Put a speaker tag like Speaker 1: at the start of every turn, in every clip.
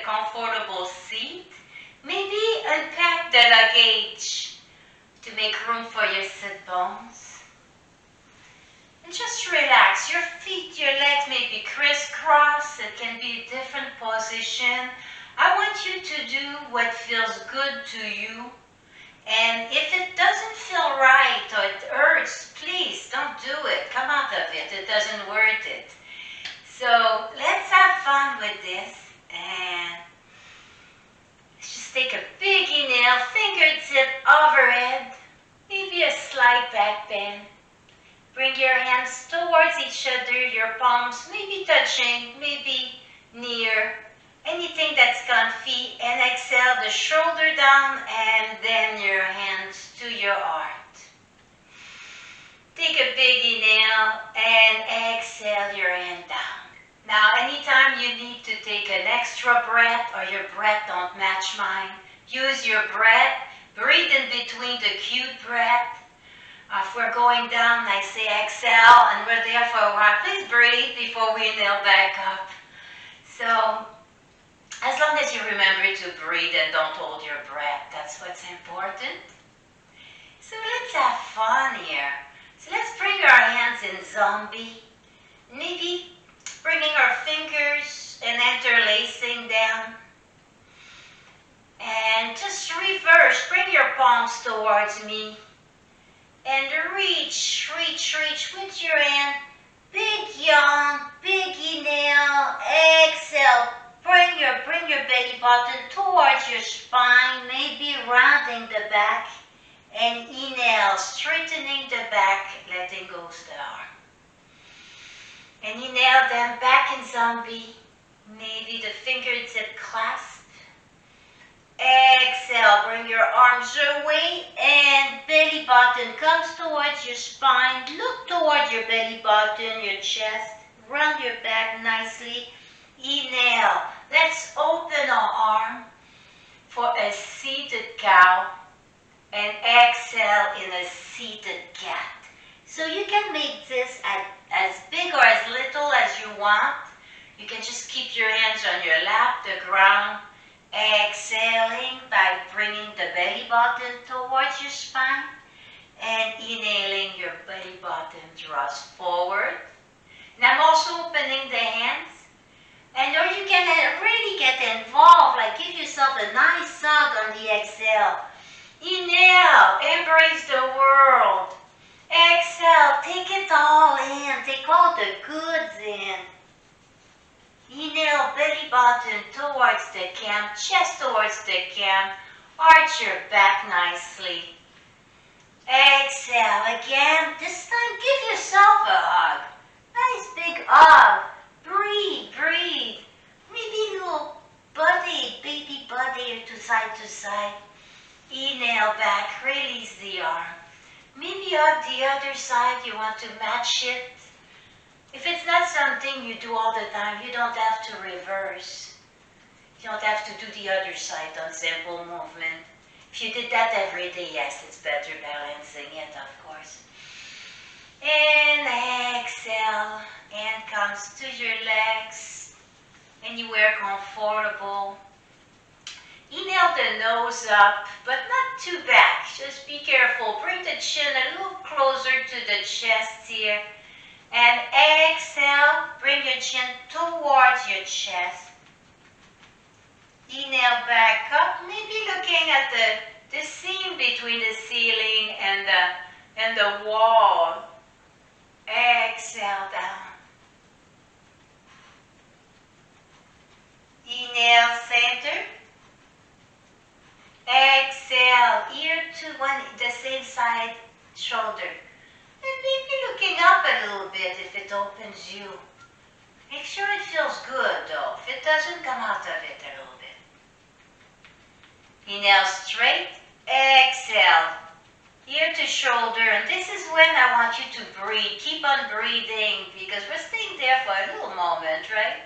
Speaker 1: comfortable seat. Maybe unpack the luggage to make room for your sit bones. And just relax. Your feet, your legs may be crisscross. It can be a different position. I want you to do what feels good to you. And if it doesn't feel right or it hurts, please don't do it. Come out of it. It doesn't worth it. So let's have fun with this. And let's just take a big inhale, fingertip overhead. Maybe a slight back bend. Bring your hands towards each other, your palms maybe touching, maybe near. Anything that's comfy, and exhale the shoulder down and then your hands to your heart. Take a big inhale and exhale your hand down. Now anytime you need to take an extra breath or your breath don't match mine, use your breath, breathe in between the cute breath. If we're going down, I say exhale and we're there for a while. Please breathe before we inhale back up. So, as long as you remember to breathe and don't hold your breath, that's what's important. So let's have fun here. So let's bring our hands in zombie. Maybe bringing our fingers and interlacing them. And just reverse, bring your palms towards me. And reach with your hand. Big yawn, big inhale, exhale. Bring your belly button towards your spine, maybe rounding the back. And inhale, straightening the back, letting go the arm. And inhale, then back in zombie. Maybe the fingertip clasp. Exhale, bring your arms away and belly button comes towards your spine. Look towards your belly button, your chest. Round your back nicely. Inhale. Let's open our arm for a seated cow and exhale in a seated cat. So you can make this as big or as little as you want. You can just keep your hands on your lap, the ground. Exhaling by bringing the belly button towards your spine and inhaling, your belly button draws forward. Now I'm also opening the hands. And or you can really get involved, like give yourself a nice hug on the exhale. Inhale, embrace the world. Exhale, take it all in, take all the goods in. Inhale, belly button towards the cam, chest towards the cam. Arch your back nicely. Exhale again. This time give yourself a hug. Nice big hug. Breathe, breathe. Maybe little body, baby body to side to side. Inhale back, release the arm. Maybe hug the other side, you want to match it. If it's not something you do all the time, you don't have to reverse. You don't have to do the other side on simple movement. If you did that every day, yes, it's better balancing it, of course. And exhale, hand comes to your legs, anywhere comfortable. Inhale the nose up, but not too back. Just be careful. Bring the chin a little closer to the chest here. And exhale, bring your chin towards your chest. Inhale back up, maybe looking at the seam between the ceiling and the wall. Exhale down. Inhale, center. Exhale, ear to the same side, shoulder. And maybe looking up a little bit if it opens you. Make sure it feels good though. If it doesn't, come out of it a little bit. Inhale straight, exhale, ear to shoulder. And this is when I want you to breathe. Keep on breathing because we're staying there for a little moment, right?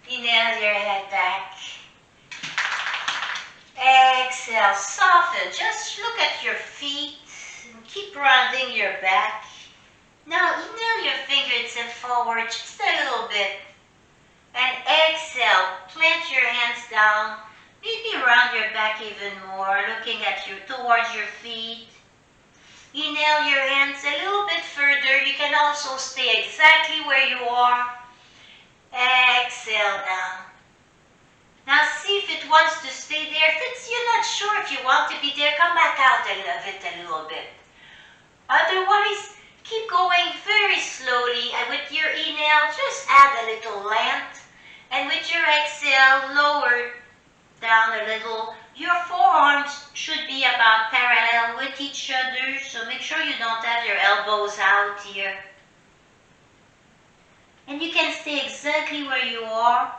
Speaker 1: Inhale your head back. Exhale, soften. Just look at your feet. Keep rounding your back. Now inhale your fingertips forward just a little bit. And exhale, plant your hands down, maybe round your back even more, looking at you towards your feet. Inhale your hands a little bit further. You can also stay exactly where you are. Exhale down. Now see if it wants to stay there. If you're not sure if you want to be there, come back out of it a little bit. Otherwise, keep going very slowly, and with your inhale, just add a little length. And with your exhale, lower down a little. Your forearms should be about parallel with each other, so make sure you don't have your elbows out here. And you can stay exactly where you are.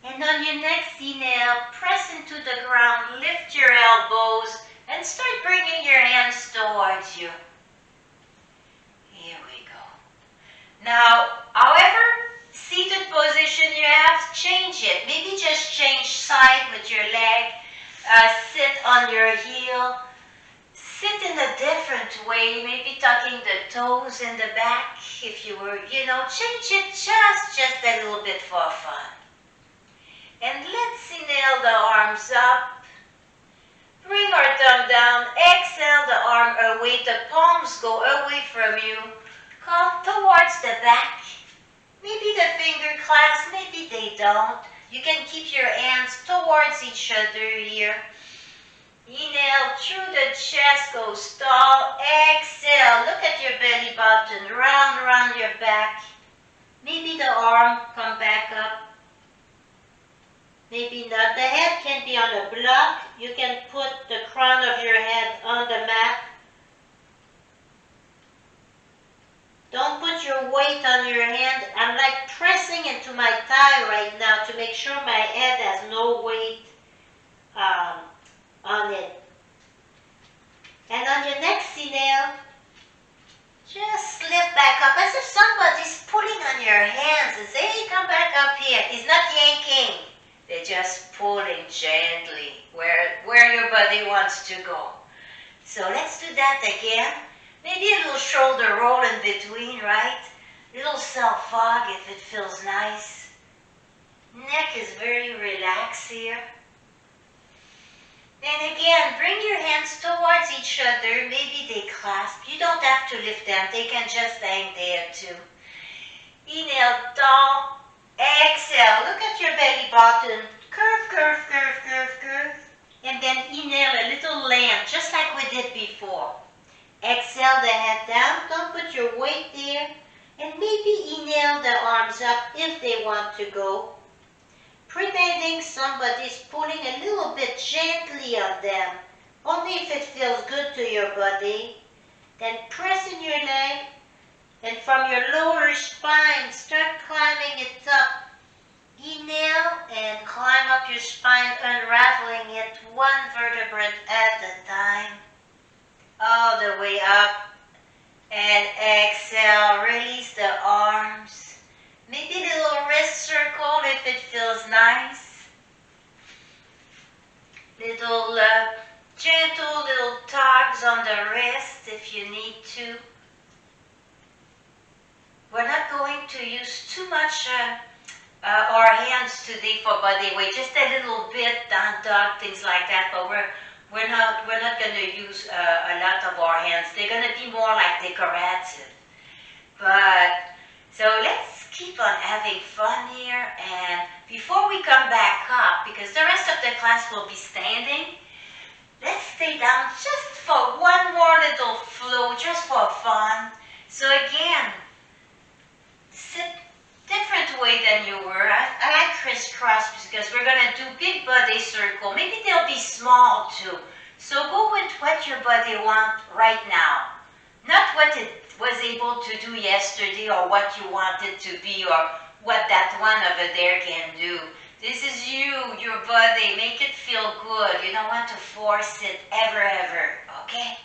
Speaker 1: And on your next inhale, press into the ground, lift your elbows, and start bringing your hands towards you. Here we go. Now, however seated position you have, change it. Maybe just change side with your leg. Sit on your heel. Sit in a different way, maybe tucking the toes in the back. If you were, change it just a little bit for fun. And let's inhale the arms up. Bring our thumb down. Exhale the arm away. The palms go away from you. Come towards the back. Maybe the finger clasp, maybe they don't. You can keep your hands towards each other here. Inhale through the chest, goes tall. Exhale, look at your belly button, round your back. Maybe the arm come back up. Maybe not. The head can be on a block. You can put the crown of your head on the mat. Don't put your weight on your hand. I'm like pressing into my thigh right now to make sure my head has no weight on it. And on your next inhale, just lift back up as if somebody's pulling on your hands and say, hey, come back up here. It's not yanking. They're just pulling gently where your body wants to go. So let's do that again. Maybe a little shoulder roll in between, right? Little self-fog if it feels nice. Neck is very relaxed here. And again, bring your hands towards each other. Maybe they clasp. You don't have to lift them. They can just hang there too. Inhale, tall. Exhale, look at your belly button. Curve, curve, curve, curve, curve. And then inhale a little length, just like we did before. Exhale the head down. Don't put your weight there. And maybe inhale the arms up if they want to go. Pretending somebody's pulling a little bit gently on them. Only if it feels good to your body. Then press in your leg. And from your lower spine, start climbing it up. Inhale and climb up your spine, unraveling it one vertebrae at a time. All the way up. And exhale, release the arms. Maybe a little wrist circle if it feels nice. Little gentle little tugs on the wrist if you need to. We're not going to use too much our hands today for body weight, just a little bit, down dog, things like that. But we're not going to use a lot of our hands. They're going to be more like decorative. But so let's keep on having fun here. And before we come back up, because the rest of the class will be standing, let's stay down just for one more little flow, just for fun. So again, sit different way than you were. I like crisscross because we're going to do big body circle. Maybe they'll be small too. So go with what your body wants right now. Not what it was able to do yesterday or what you want it to be or what that one over there can do. This is you, your body. Make it feel good. You don't want to force it ever, okay?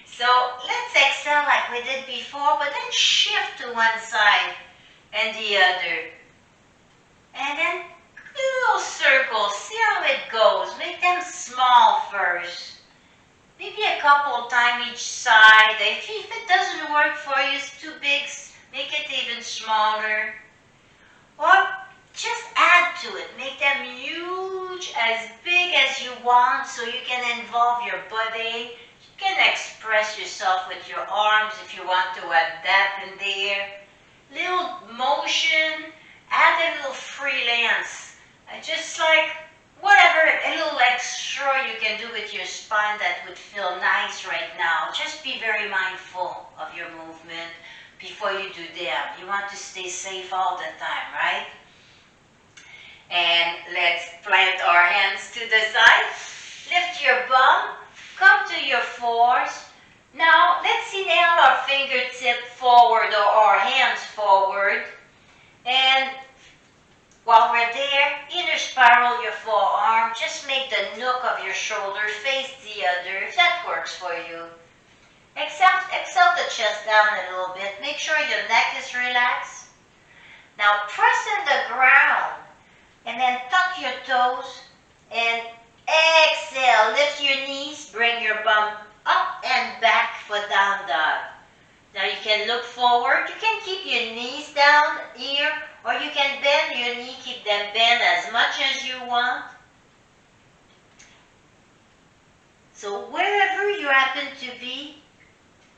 Speaker 1: So let's exhale like we did before, but then shift to one side and the other. And then little circles, see how it goes. Make them small first. Maybe a couple times each side. If it doesn't work for you, it's too big, make it even smaller. Or just add to it. Make them huge, as big as you want, so you can involve your body. You can express yourself with your arms if you want to add that in there. Little motion, add a little freelance. Just like whatever, a little extra you can do with your spine that would feel nice right now. Just be very mindful of your movement before you do that. You want to stay safe all the time, right? And let's plant our hands to the side. Lift your bum. Come to your fours. Now, let's inhale our fingertip forward or our hands forward. And while we're there, inner spiral your forearm. Just make the nook of your shoulder face the other, if that works for you. Exhale the chest down a little bit. Make sure your neck is relaxed. Now press in the ground and then tuck your toes and exhale. Lift your knees, bring your bum up and back for down dog. Now you can look forward. You can keep your knees down here, or you can bend your knee, keep them bent as much as you want. So wherever you happen to be,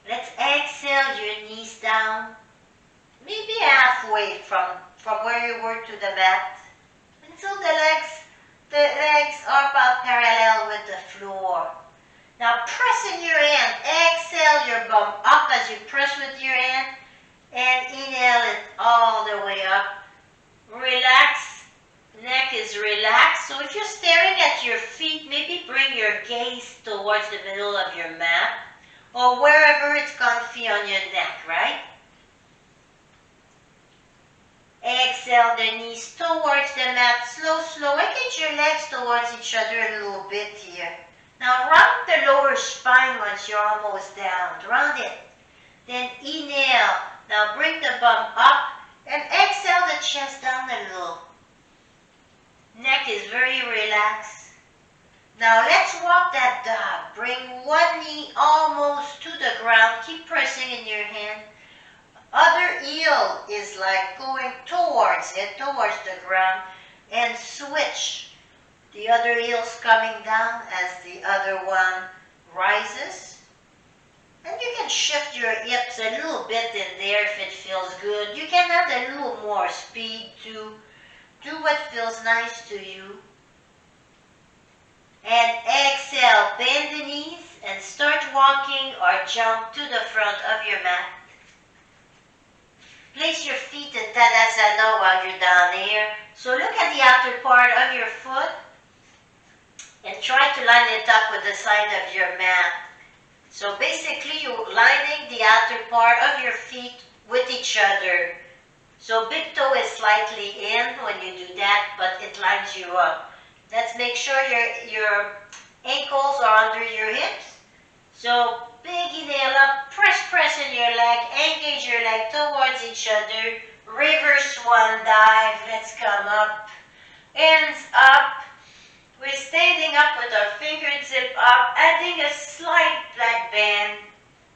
Speaker 1: let's exhale your knees down, maybe halfway from where you were to the mat, until the legs are about parallel with the floor. Now press in your hand, exhale your bum up as you press with your hand, and inhale it all the way up. Relax, neck is relaxed. So if you're staring at your feet, maybe bring your gaze towards the middle of your mat, or wherever it's comfy on your neck, right? Exhale the knees towards the mat, slow, engage your legs towards each other a little bit here. Now round the lower spine once you're almost down, round it. Then inhale, now bring the bum up and exhale the chest down a little. Neck is very relaxed. Now let's walk that dog. Bring one knee almost to the ground. Keep pressing in your hand. Other heel is like going towards the ground, and switch. The other heel's coming down as the other one rises. And you can shift your hips a little bit in there if it feels good. You can add a little more speed to do what feels nice to you. And exhale, bend the knees and start walking or jump to the front of your mat. Place your feet in Tadasana while you're down here. So look at the outer part of your foot and try to line it up with the side of your mat. So basically you're lining the outer part of your feet with each other. So big toe is slightly in when you do that, but it lines you up. Let's make sure your ankles are under your hips. So big inhale up, press in your leg, engage your leg towards each other. Reverse one dive, let's come up. Hands up. We're standing up with our fingertip up, adding a slight back bend,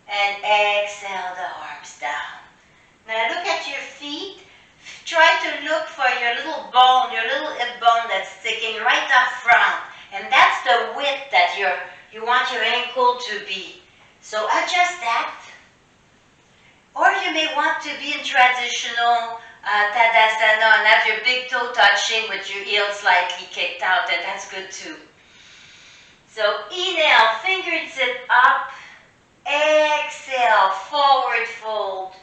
Speaker 1: and exhale the arms down. Now look at your feet. Try to look for your little bone, your little hip bone that's sticking right up front. And that's the width that you want your ankle to be. So adjust that. Or you may want to be in traditional Tadasana and have your big toe touching with your heel slightly kicked out, and that's good too. So inhale, fingertip up. Exhale, forward fold.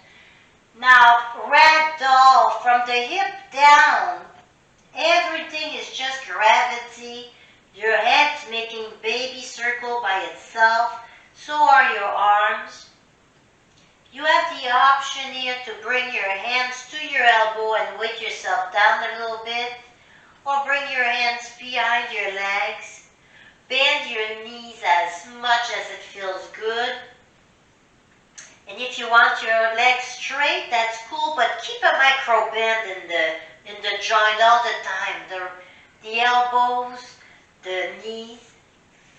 Speaker 1: Now ragdoll from the hip down. Everything is just gravity. Your head's making baby circle by itself. So are your arms. You have the option here to bring your hands to your elbow and weight yourself down a little bit, or bring your hands behind your legs. Bend your knees as much as it feels good. And if you want your legs straight, that's cool, but keep a micro bend in the joint all the time. The elbows, the knees,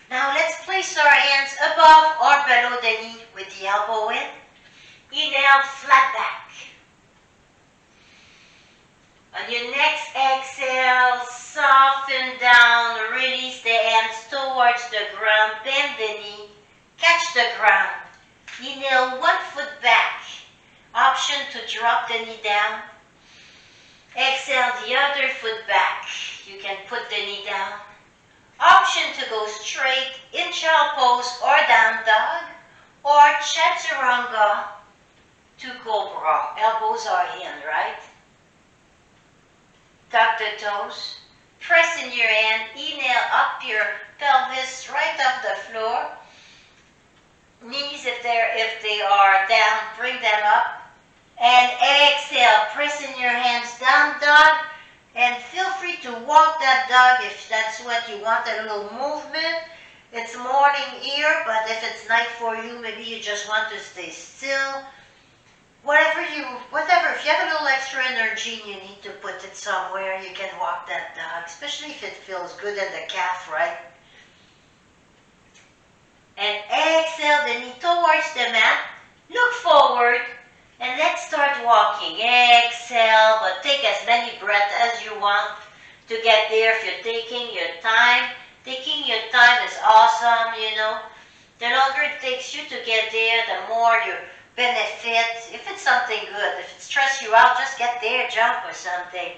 Speaker 1: Now let's place our hands above or below the knee with the elbow in. Inhale, flat back. On your next exhale, soften down, release the hands towards the ground, bend the knee, catch the ground. Inhale, one foot back. Option to drop the knee down. Exhale, the other foot back. You can put the knee down. Option to go straight in child pose or down dog or chaturanga to cobra. Elbows are in, right? Tuck the toes. Press in your hand. Inhale up your pelvis right off the floor. Knees, if they are down, bring them up. And exhale, press in your hands, down dog. And feel free to walk that dog if that's what you want, a little movement. It's morning here, but if it's night for you, maybe you just want to stay still. Whatever, if you have a little extra energy and you need to put it somewhere, you can walk that dog, especially if it feels good in the calf, right? And exhale the knee towards the mat. Look forward. And let's start walking. Exhale, but take as many breaths as you want to get there if you're taking your time. Taking your time is awesome, you know. The longer it takes you to get there, the more you benefit. If it's something good, if it stresses you out, just get there, jump or something.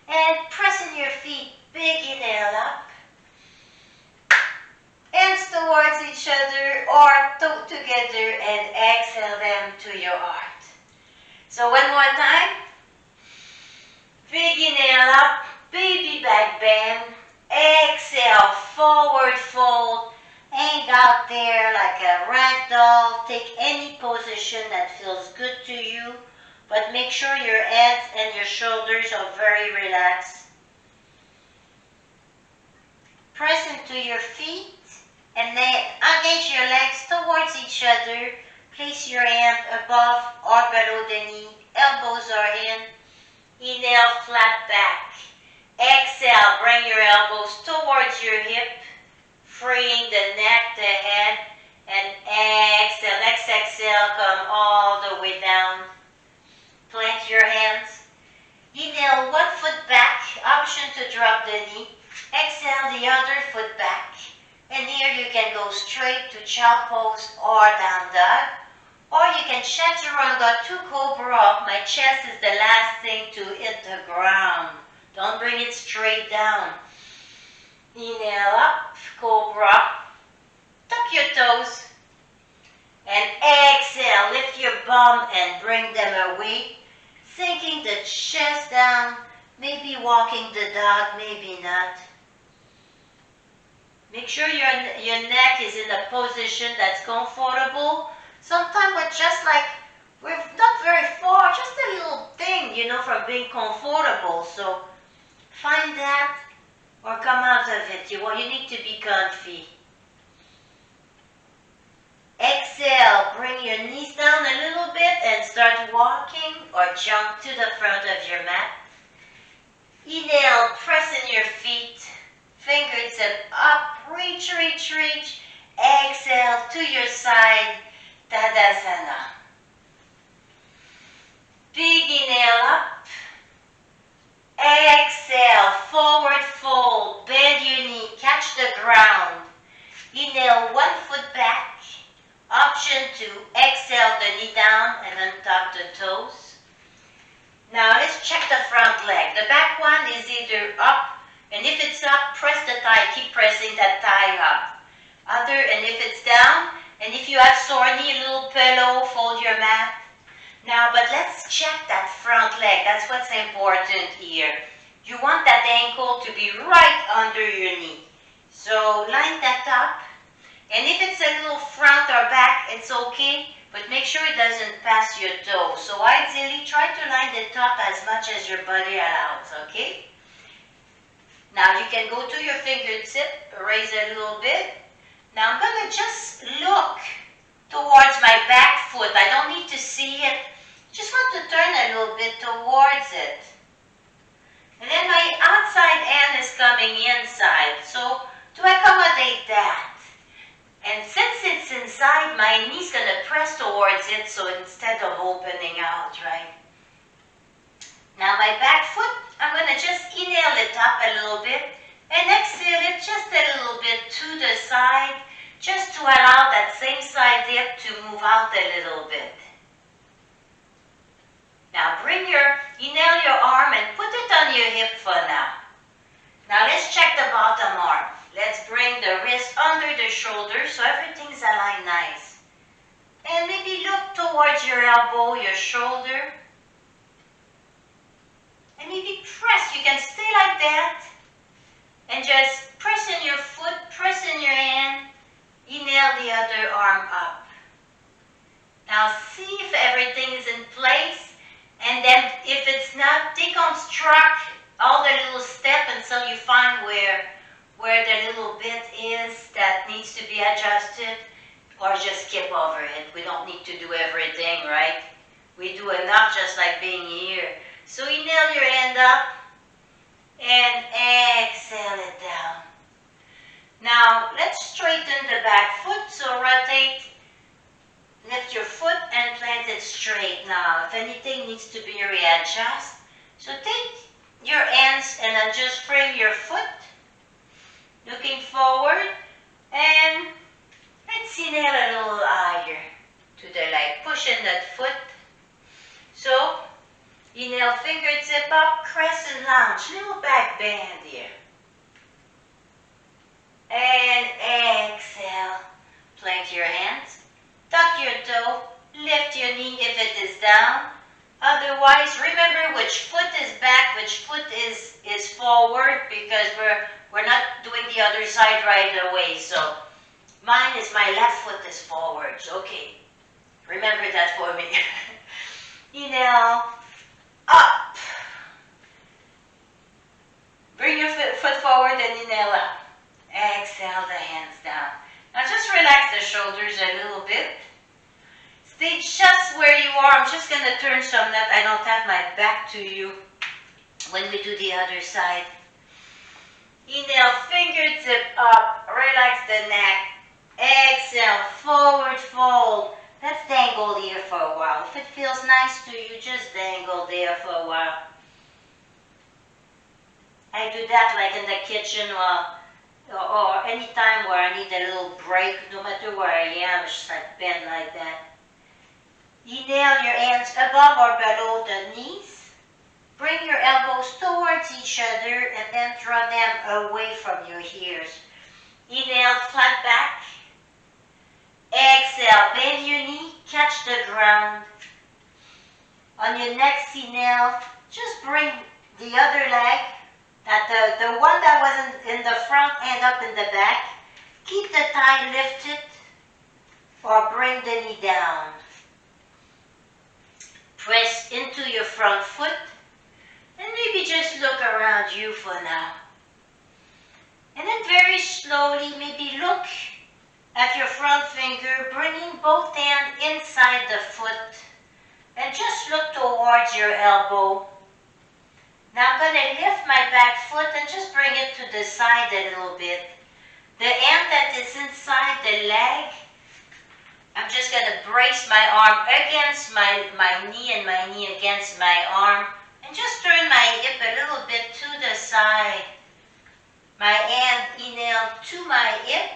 Speaker 1: And press in your feet. Big inhale up. Hands towards each other or toe together and exhale them to your heart. So one more time. Big inhale up, baby back bend. Exhale, forward fold. Hang out there like a rag doll. Take any position that feels good to you. But make sure your head and your shoulders are very relaxed. Press into your feet. And then engage your legs towards each other. Place your hand above or below the knee. Elbows are in. Inhale, flat back. Exhale, bring your elbows towards your hip. Freeing the neck, the head. And exhale, next exhale, come all the way down. Plant your hands. Inhale, one foot back. Option to drop the knee. Exhale, the other foot back. And here you can go straight to child pose or down dog. Or you can chaturanga to cobra. My chest is the last thing to hit the ground. Don't bring it straight down. Inhale up, cobra. Tuck your toes. And exhale, lift your bum and bring them away. Sinking the chest down. Maybe walking the dog, maybe not. Make sure your neck is in a position that's comfortable. Sometimes we're not very far, just a little thing, you know, from being comfortable. So find that or come out of it. You need to be comfy. Exhale, bring your knees down a little bit and start walking or jump to the front of your mat. Inhale, press in your feet. Fingertip up, reach, reach, reach. Exhale to your side, Tadasana. Big inhale up. Exhale, forward fold, bend your knee, catch the ground. Inhale, one foot back. Option to exhale the knee down and untuck the toes. Now let's check the front leg. The back one is either up. And if it's up, press the thigh. Keep pressing that thigh up. And if it's down, and if you have sore knee, a little pillow, fold your mat. Now, but let's check that front leg. That's what's important here. You want that ankle to be right under your knee. So line that up. And if it's a little front or back, it's okay. But make sure it doesn't pass your toe. So ideally, try to line the top as much as your body allows, okay? Now you can go to your fingertip, raise a little bit. Now I'm going to just look towards my back foot. I don't need to see it. Just want to turn a little bit towards it. And then my outside hand is coming inside. So to accommodate that, my knee's gonna press towards it, so instead of opening out, right? Now my back foot, I'm gonna just inhale it up a little bit and exhale it just a little bit to the side, just to allow that same side hip to move out a little bit. Now inhale your arm and put it on your hip for now. Now let's check the bottom arm. Let's bring the wrist under the shoulder so everything's aligned nice. And maybe look towards your elbow, your shoulder. And maybe press. You can stay like that. And just press in your foot, press in your hand. Inhale the other arm up. Now see if everything is in place. And then if it's not, deconstruct all the little steps until you find where the little bit is that needs to be adjusted, or just skip over it. We don't need to do everything, right? We do enough just like being here. So inhale your hand up and exhale it down. Now let's straighten the back foot, so rotate. Lift your foot and plant it straight. Now, if anything needs to be readjusted, so take your hands and then just frame your foot, looking forward, and let's inhale a little higher to the leg, pushing that foot. So, inhale, fingertip up, crescent lunge, little back bend here. And exhale, plant your hands. Tuck your toe, lift your knee if it is down. Otherwise, remember which foot is back, which foot is forward, because we're not doing the other side right away. So mine is my left foot is forwards. Okay, remember that for me. Inhale, up. Bring your foot forward and inhale up. Exhale the hands down. Now just relax the shoulders a little bit. Stay just where you are. I'm just going to turn so that I don't have my back to you when we do the other side. Inhale, fingertip up. Relax the neck. Exhale, forward fold. Let's dangle here for a while. If it feels nice to you, just dangle there for a while. I do that like in the kitchen or any time where I need a little break, no matter where I am, it's just like bend like that. Inhale your hands above or below the knees. Bring your elbows towards each other and then draw them away from your ears. Inhale, flat back. Exhale, bend your knee, catch the ground. On your next inhale, just bring the other leg, the one that wasn't in the front, end up in the back. Keep the thigh lifted or bring the knee down. Press into your front foot and maybe just look around you for now. And then very slowly maybe look at your front finger, bringing both hands inside the foot and just look towards your elbow. Now I'm going to lift my back foot and just bring it to the side a little bit. The hand that is inside the leg, I'm just going to brace my arm against my knee and my knee against my arm and just turn my hip a little bit to the side. My hand inhale to my hip,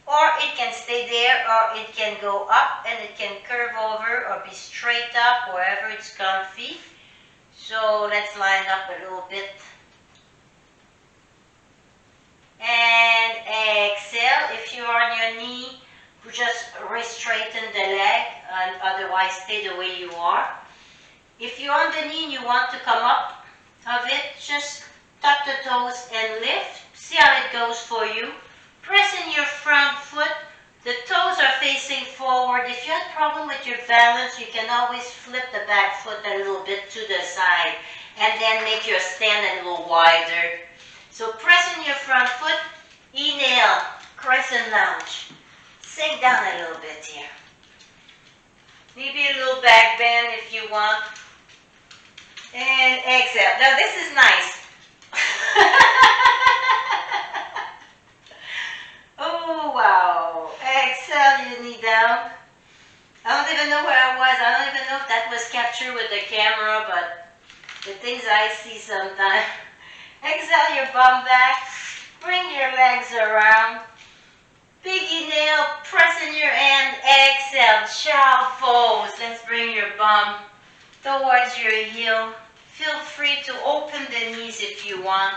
Speaker 1: or it can stay there, or it can go up and it can curve over or be straight up wherever it's comfy. So let's line up a little bit. And exhale. If you're on your knee, just straighten the leg, and otherwise stay the way you are. If you're on the knee and you want to come up of it, just tuck the toes and lift. See how it goes for you. Press in your front foot. The toes are facing forward. If you have a problem with your balance, you can always flip the back foot a little bit to the side and then make your stand a little wider. So press in your front foot. Inhale, crescent lunge. Sink down a little bit here. Maybe a little back bend if you want. And exhale. Now this is nice. Oh wow. Exhale your knee down. always capture with the camera, but the things I see sometimes. Exhale your bum back. Bring your legs around. Big inhale, press in your hand. Exhale, child pose. Let's bring your bum towards your heel. Feel free to open the knees if you want.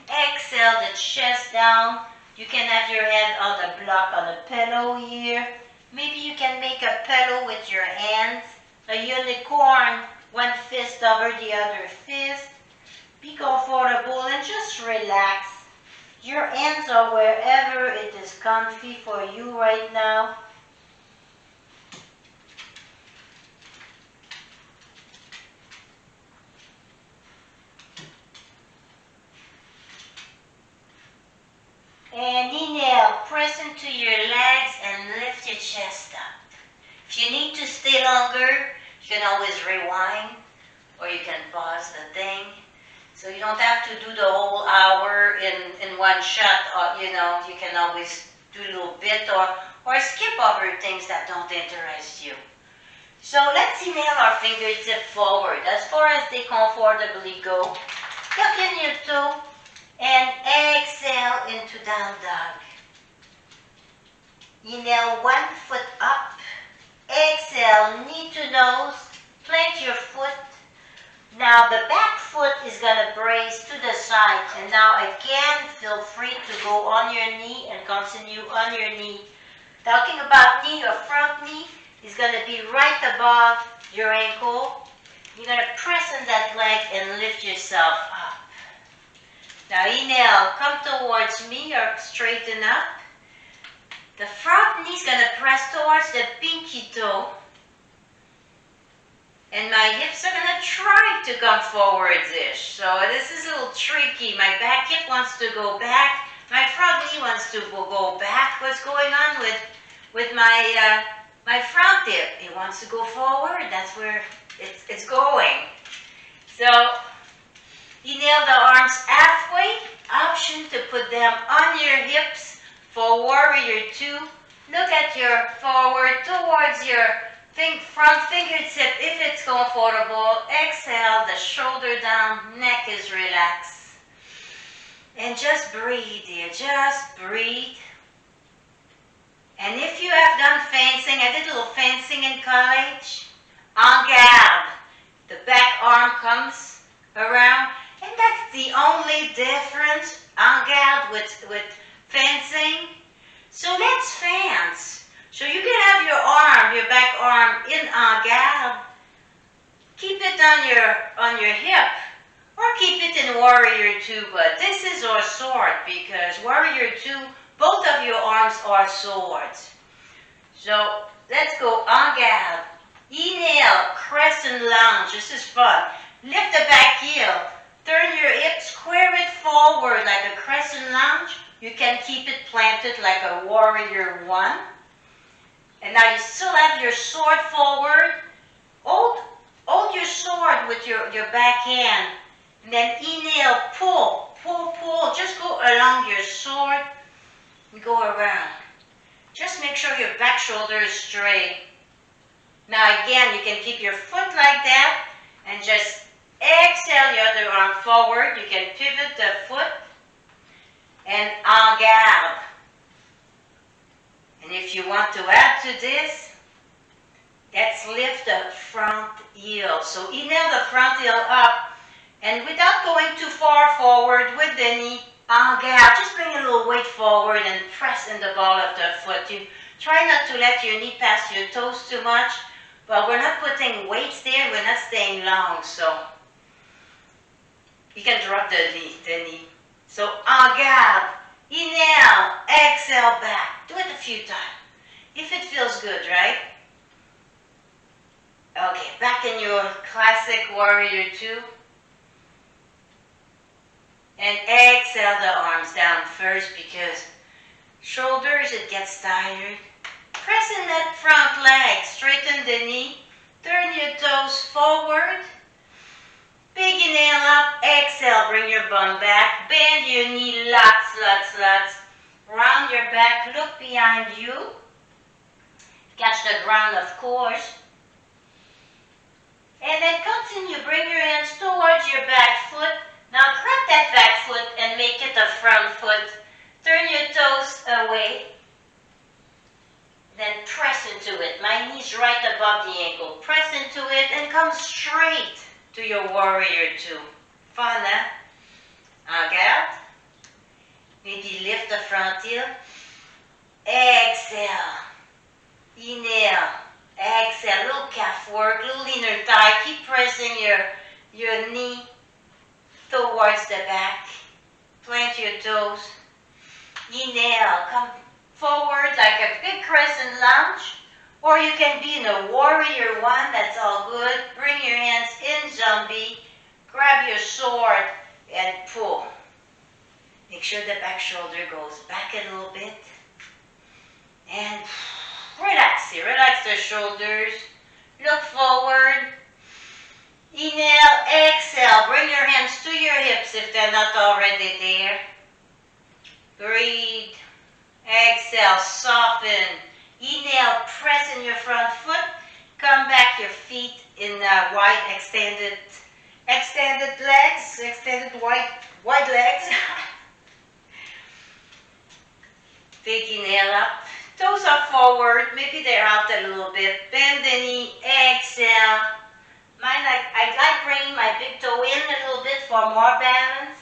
Speaker 1: Exhale the chest down. You can have your head on the block, on the pillow here. Maybe you can make a pillow with your hands. A unicorn, one fist over the other fist. Be comfortable and just relax. Your hands are wherever it is comfy for you right now. And inhale, press into your legs and lift your chest up. If you need to stay longer, you can always rewind or you can pause the thing. So you don't have to do the whole hour in one shot. You know, you can always do a little bit or skip over things that don't interest you. So let's inhale our fingertip forward as far as they comfortably go. Tuck in your toe and exhale into down dog. Inhale one foot up. Exhale knee to nose. Plant your foot. Now the back foot is going to brace to the side. And now again, feel free to go on your knee and continue on your knee. Talking about knee, your front knee is going to be right above your ankle. You're going to press on that leg and lift yourself up. Now inhale, come towards me or straighten up. The front knee is going to press towards the pinky toe. And my hips are going to try to come forwards-ish. So this is a little tricky. My back hip wants to go back. My front knee wants to go back. What's going on with my front hip? It wants to go forward. That's where it's going. So inhale the arms halfway. Option to put them on your hips for warrior two. Look at your forward towards your front fingertip if it's comfortable. Exhale, the shoulder down, neck is relaxed. And just breathe here, just breathe. And if you have done fencing, I did a little fencing in college. En garde, the back arm comes around. And that's the only difference, en garde with fencing. So let's fence. So you can have your arm, your back arm in en garde. Keep it on your hip, or keep it in warrior two. But this is our sword because warrior two, both of your arms are swords. So let's go en garde. Inhale, crescent lunge. This is fun. Lift the back heel. Turn your hips, square it forward like a crescent lunge. You can keep it planted like a warrior one. And now you still have your sword forward. Hold your sword with your back hand. And then inhale, pull, pull, pull. Just go along your sword and go around. Just make sure your back shoulder is straight. Now again, you can keep your foot like that and just exhale your other arm forward. You can pivot the foot and en garde. And if you want to add to this, let's lift the front heel. So inhale the front heel up. And without going too far forward with the knee, en garde, just bring a little weight forward and press in the ball of the foot. You try not to let your knee pass your toes too much, but we're not putting weights there, we're not staying long, so you can drop the knee. So en garde. Inhale, exhale back. Do it a few times. If it feels good, right? Okay, back in your classic warrior two. And exhale the arms down first because shoulders, it gets tired. Press in that front leg, straighten the knee. Turn your toes forward. Big inhale up, exhale, bring your bum back, bend your knee, lots. Round your back, look behind you. Catch the ground, of course. And then continue, bring your hands towards your back foot. Now grab that back foot and make it a front foot. Turn your toes away. Then press into it. My knees right above the ankle. Press into it and come straight to your warrior two. Fun, huh? Regarde. Maybe lift the front heel. Exhale. Inhale. Exhale. Little calf work, little inner thigh. Keep pressing your knee towards the back. Plant your toes. Inhale. Come forward like a big crescent lunge. Or you can be in a warrior one. That's all good. Bring your hands in zombie. Grab your sword and pull. Make sure the back shoulder goes back a little bit. And relax here. Relax the shoulders. Look forward. Inhale, exhale. Bring your hands to your hips if they're not already there. Breathe. Exhale, soften. Inhale, press in your front foot. Come back, your feet in wide extended legs, extended wide legs. Big inhale up. Toes are forward. Maybe they're out a little bit. Bend the knee. Exhale. I like bringing my big toe in a little bit for more balance.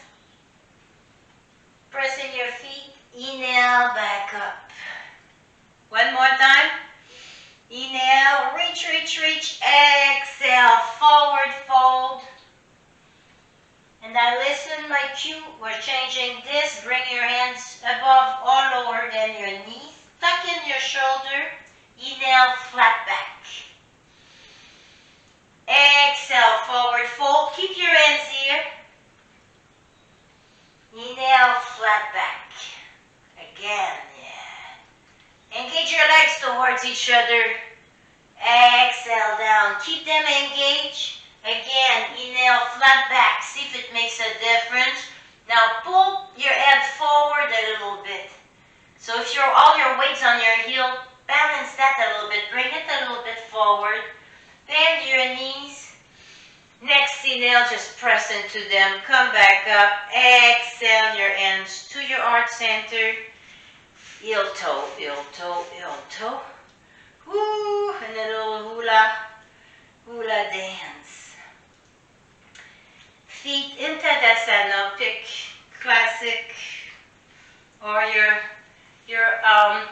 Speaker 1: Pressing your feet. Inhale, back up. One more time. Inhale, reach, reach, reach. Exhale, forward fold. And now listen, my cue. We're changing this. Bring your hands above or lower than your knees. Tuck in your shoulder. Inhale, flat back. Exhale, forward fold. Keep your hands here. Inhale, flat back. Again, yeah. Engage your legs towards each other. Exhale down. Keep them engaged. Again, inhale, flat back. See if it makes a difference. Now pull your head forward a little bit. So if all your weight's on your heel, balance that a little bit. Bring it a little bit forward. Bend your knees. Next inhale, just press into them. Come back up. Exhale your hands to your heart center. Heel toe, heel toe, heel toe. Woo! And a little hula dance. Feet in Tadasana. Pick classic or your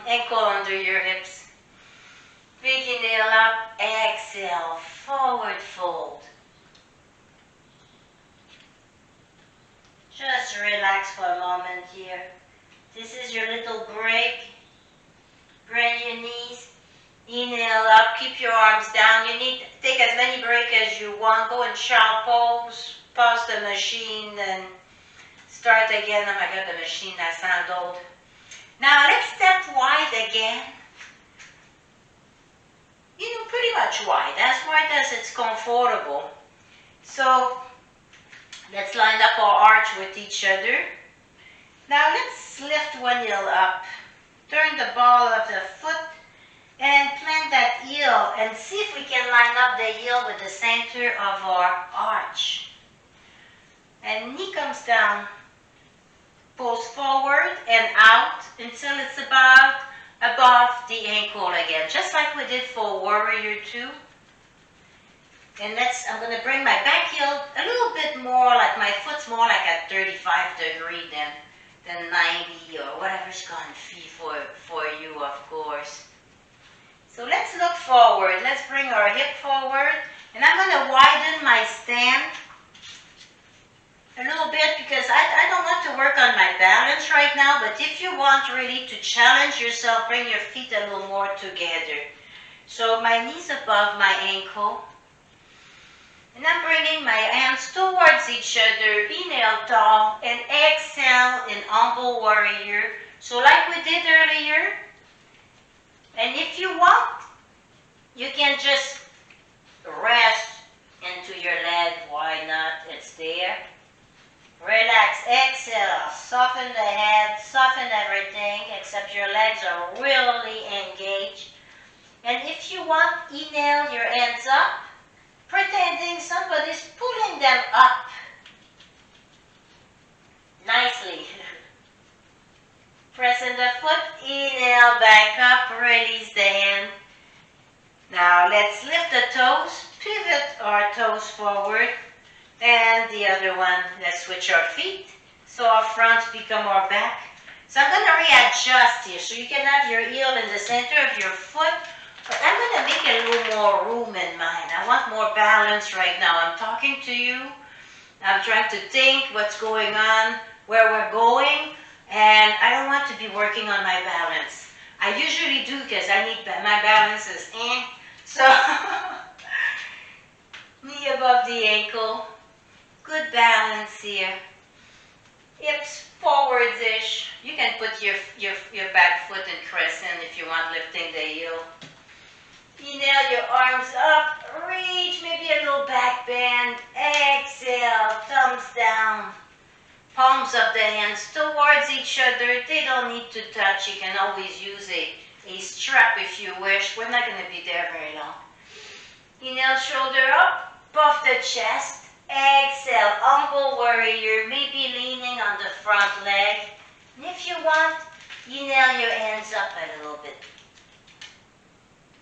Speaker 1: ankle under your hips. Big inhale up. Exhale. Forward fold. Just relax for a moment here. This is your little break. Bend your knees. Inhale up. Keep your arms down. You need to take as many breaks as you want. Go in child pose. Pause the machine and start again. Oh my God, the machine, that sounds old. Now let's step wide again. Pretty much wide. As wide as it's comfortable. So let's line up our arch with each other. Now let's lift one heel up. Turn the ball of the foot and plant that heel and see if we can line up the heel with the center of our arch. And knee comes down. Pulls forward and out until it's about above the ankle again. Just like we did for warrior two. And I'm going to bring my back heel a little bit more, like my foot's more like at 35 degree than 90 or whatever's going to be for you, of course. So let's look forward. Let's bring our hip forward. And I'm going to widen my stand a little bit because I don't want to work on my balance right now. But if you want really to challenge yourself, bring your feet a little more together. So my knees above my ankle. And I'm bringing my hands towards each other. Inhale tall and exhale in humble warrior. So like we did earlier. And if you want, you can just rest into your leg. Why not? It's there. Relax. Exhale. Soften the head. Soften everything except your legs are really engaged. And if you want, inhale your hands up. pretending somebody's pulling them up nicely. Pressing the foot, inhale, back up, release the hand. Now let's lift the toes, pivot our toes forward, and the other one, let's switch our feet so our fronts become our back. So I'm going to readjust here, so you can have your heel in the center of your foot, but I'm going to make a little more room in mine. I want more balance right now. I'm talking to you, I'm trying to think what's going on, where we're going, and I don't want to be working on my balance. I usually do because I need my balance is so knee above the ankle, good balance here. Hips forwards-ish. You can put your back foot in crescent if you want, lifting the heel. Inhale, your arms up, reach, maybe a little back bend. Exhale, thumbs down. Palms of the hands towards each other. They don't need to touch. You can always use a strap if you wish. We're not going to be there very long. Inhale, shoulder up, puff the chest. Exhale, humble warrior, maybe leaning on the front leg. And if you want, inhale your hands up a little bit.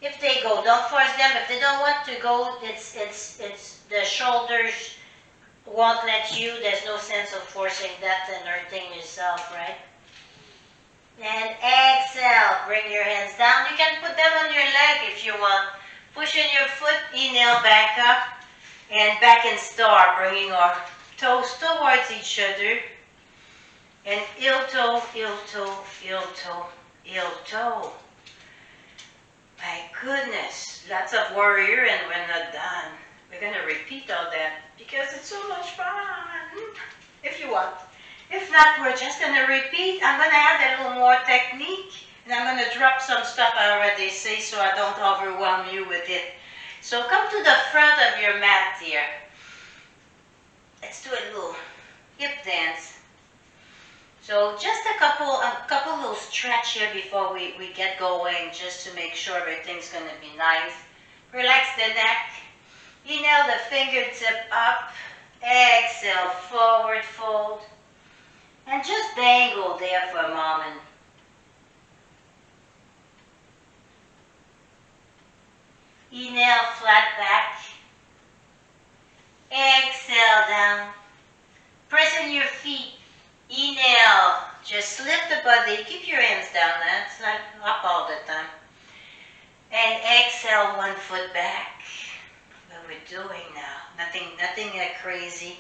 Speaker 1: If they go, don't force them. If they don't want to go, it's the shoulders won't let you. There's no sense of forcing that and hurting yourself, right? And exhale, bring your hands down. You can put them on your leg if you want. Pushing your foot, inhale, back up. And back in star, bringing our toes towards each other. And heel toe, heel toe, heel toe, heel toe. My goodness, lots of warrior and we're not done. We're going to repeat all that because it's so much fun. If you want. If not, we're just going to repeat. I'm going to add a little more technique. And I'm going to drop some stuff I already say so I don't overwhelm you with it. So come to the front of your mat here. Let's do a little hip dance. So just a couple little stretch here before we get going, just to make sure everything's going to be nice. Relax the neck. Inhale the fingertip up. Exhale, forward fold. And just dangle there for a moment. Inhale, flat back. Exhale, down. Pressing your feet. Inhale, just lift the body. Keep your hands down. That's not up all the time. And exhale, one foot back. What we're doing now. Nothing crazy.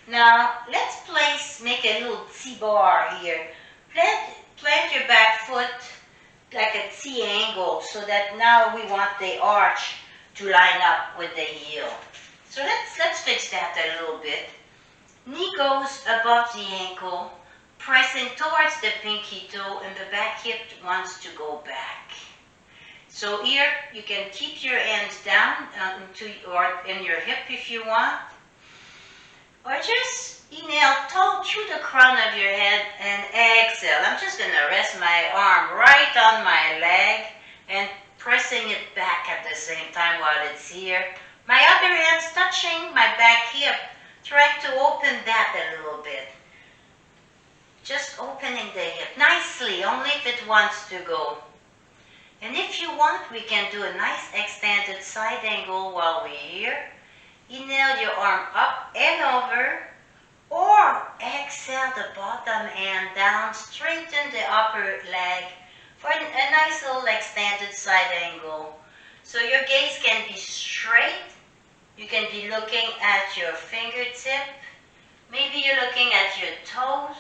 Speaker 1: Now, let's make a little T-bar here. Plant your back foot like a T angle so that now we want the arch to line up with the heel. So let's fix that a little bit. Knee goes above the ankle, pressing towards the pinky toe, and the back hip wants to go back. So here you can keep your hands down or in your hip if you want, or just inhale toe through the crown of your head and exhale. I'm just going to rest my arm right on my leg and pressing it back at the same time while it's here. My other hand's touching my back hip, trying to open that a little bit. Just opening the hip nicely, only if it wants to go. And if you want, we can do a nice extended side angle while we're here. Inhale your arm up and over, or exhale the bottom hand down, straighten the upper leg for a nice little extended side angle. So your gaze can be straight. You can be looking at your fingertip. Maybe you're looking at your toes,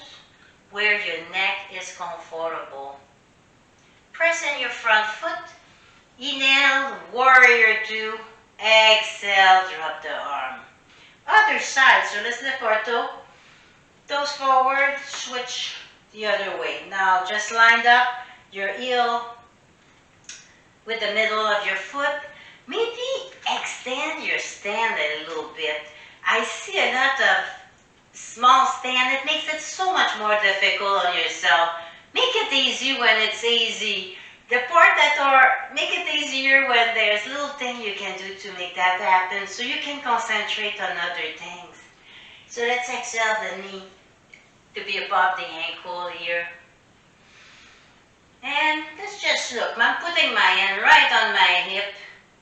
Speaker 1: where your neck is comfortable. Press in your front foot. Inhale, warrior two. Exhale, drop the arm. Other side, so let's lift our toes forward, switch the other way. Now just lined up your heel with the middle of your foot. Maybe extend your stand a little bit. I see a lot of small stand. It makes it so much more difficult on yourself. Make it easy when it's easy. The part that or make it easier when there's little thing you can do to make that happen so you can concentrate on other things. So let's exhale the knee to be above the ankle here. And let's just look. I'm putting my hand right on my hip.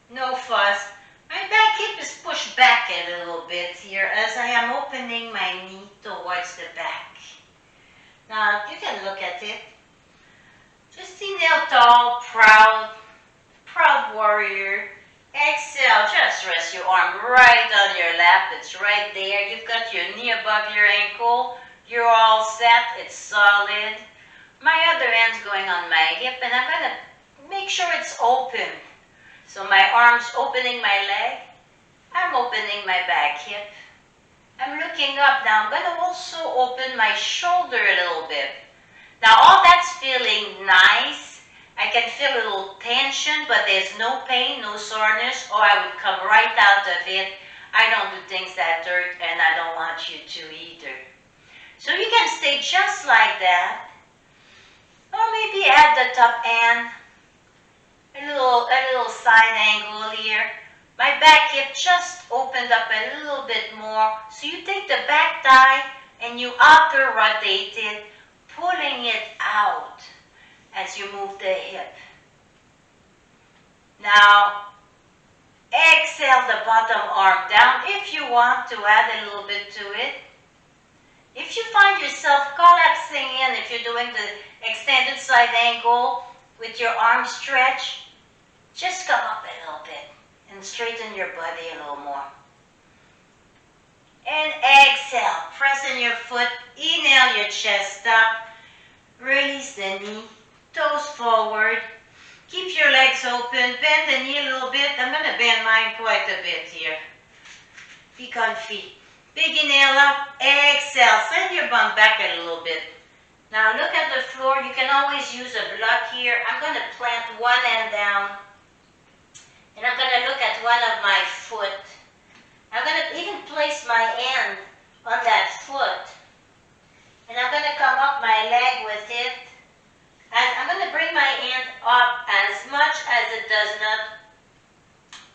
Speaker 1: No fuss. My back hip is pushed back a little bit here as I am opening my knee towards the back. Now you can look at it. Just inhale tall, proud warrior. Exhale, just rest your arm right on your lap. It's right there. You've got your knee above your ankle. You're all set. It's solid. My other hand's going on my hip and I'm going to make sure it's open. So my arm's opening my leg. I'm opening my back hip. I'm looking up now. I'm going to also open my shoulder a little bit. Now all that's feeling nice. I can feel a little tension, but there's no pain, no soreness, or I would come right out of it. I don't do things that hurt, and I don't want you to either. So you can stay just like that. Or maybe at the top end, a little side angle here. My back hip just opened up a little bit more. So you take the back thigh and you upper rotate it, pulling it out as you move the hip. Now, exhale the bottom arm down if you want to add a little bit to it. If you find yourself collapsing in, if you're doing the extended side angle with your arm stretch, just come up a little bit and straighten your body a little more. And exhale, press in your foot, inhale your chest up, release the knee, toes forward, keep your legs open, bend the knee a little bit. I'm going to bend mine quite a bit here. Be comfy. Big inhale up, exhale, send your bum back a little bit. Now look at the floor. You can always use a block here. I'm going to plant one hand down and I'm going to look at one of my foot. I'm going to even place my hand on that foot and I'm going to come up my leg with it. And I'm going to bring my hand up as much as it does not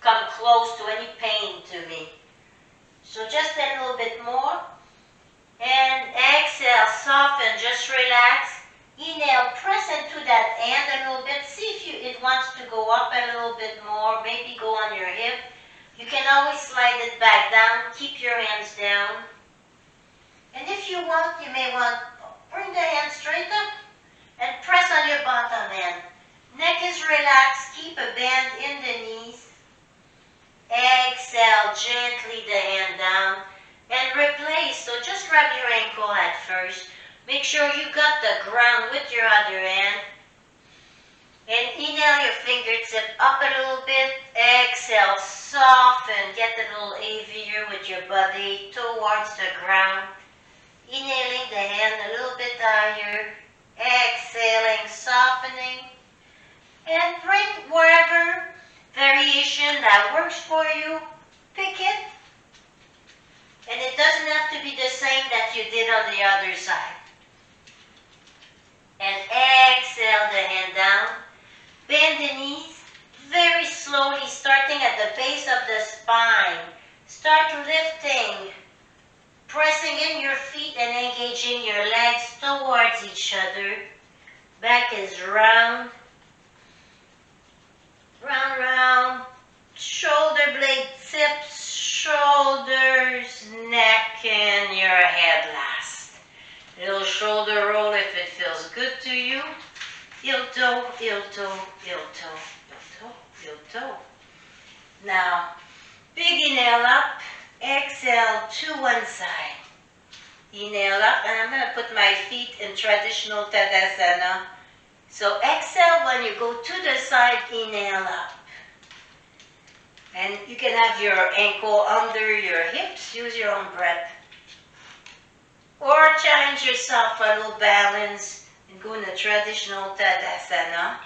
Speaker 1: come close to any pain to me. So just a little bit more. And exhale, soften, just relax. Inhale, press into that hand a little bit. See if it wants to go up a little bit more. Maybe go on your hip. You can always slide it back down. Keep your hands down. And if you want, you may want to bring the hand straight up and press on your bottom hand. Neck is relaxed. Keep a bend in the knees. Exhale, gently the hand down and replace. So just grab your ankle at first. Make sure you got the ground with your other hand. And inhale your fingertip up a little bit. Exhale, soften. Get a little heavier with your body towards the ground. Inhaling the hand a little bit higher. Exhaling, softening. And bring wherever variation that works for you. Pick it. And it doesn't have to be the same that you did on the other side. And exhale the hand down. Bend the knees very slowly, starting at the base of the spine. Start lifting, pressing in your feet and engaging your legs towards each other. Back is round. Round, round. Shoulder blade tips, shoulders, neck, and your head last. Little shoulder roll if it feels good to you. Heel toe, heel toe, heel toe, heel toe, heel toe. Now, big inhale up, exhale to one side. Inhale up, and I'm going to put my feet in traditional Tadasana. So exhale when you go to the side, inhale up. And you can have your ankle under your hips, use your own breath. Or challenge yourself for a little balance and go in a traditional Tadasana.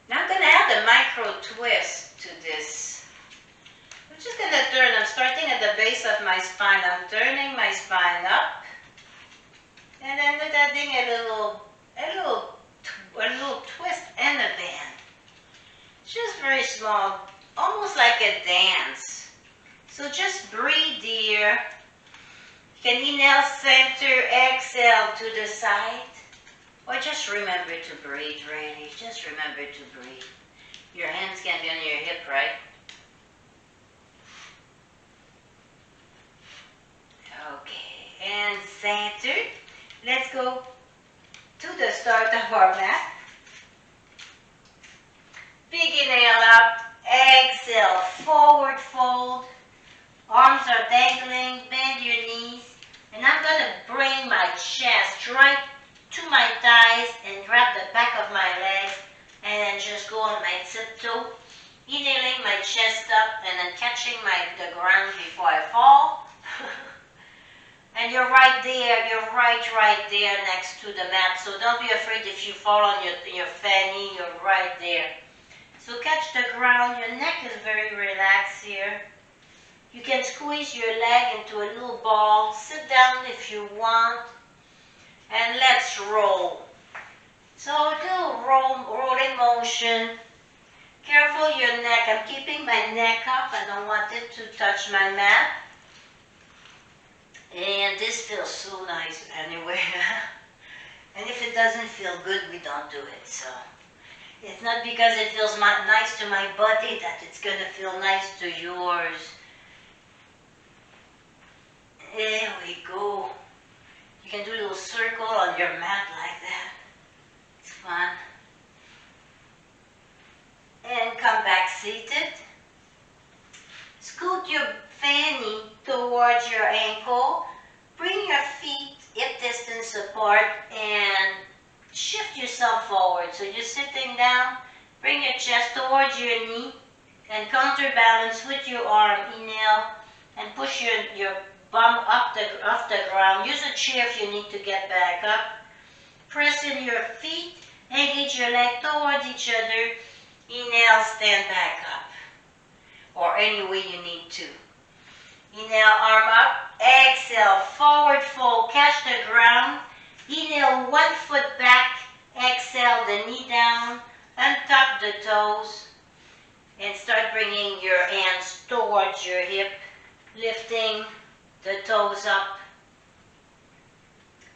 Speaker 1: Now I'm going to add a micro twist to this. I'm just going to turn. I'm starting at the base of my spine. I'm turning my spine up. And then adding a little very small, almost like a dance. So just breathe here. You can inhale, center, exhale to the side. Or just remember to breathe, really. Just remember to breathe. Your hands can be on your hip, right? Okay, and center. Let's go to the start of our mat. Big inhale up, exhale, forward fold. Arms are dangling, bend your knees. And I'm going to bring my chest right to my thighs and grab the back of my legs. And then just go on my tiptoe. Inhaling my chest up and then catching the ground before I fall. And you're right there, you're right there next to the mat. So don't be afraid if you fall on your fanny, you're right there. So catch the ground, your neck is very relaxed here. You can squeeze your leg into a little ball. Sit down if you want. And let's roll. So do rolling motion. Careful your neck. I'm keeping my neck up. I don't want it to touch my mat. And this feels so nice anyway. And if it doesn't feel good, we don't do it. So it's not because it feels nice to my body that it's going to feel nice to yours. There we go. You can do a little circle on your mat like that. It's fun. And come back seated. Scoot your fanny towards your ankle. Bring your feet hip distance apart and shift yourself forward. So you're sitting down. Bring your chest towards your knee and counterbalance with your arm. Inhale and push your bum off the ground. Use a chair if you need to get back up. Press in your feet. Engage your leg towards each other. Inhale, stand back up. Or any way you need to. Inhale, arm up. Exhale, forward fold. Catch the ground. Inhale, one foot back. Exhale, the knee down. Untap the toes. And start bringing your hands towards your hip. Lifting the toes up.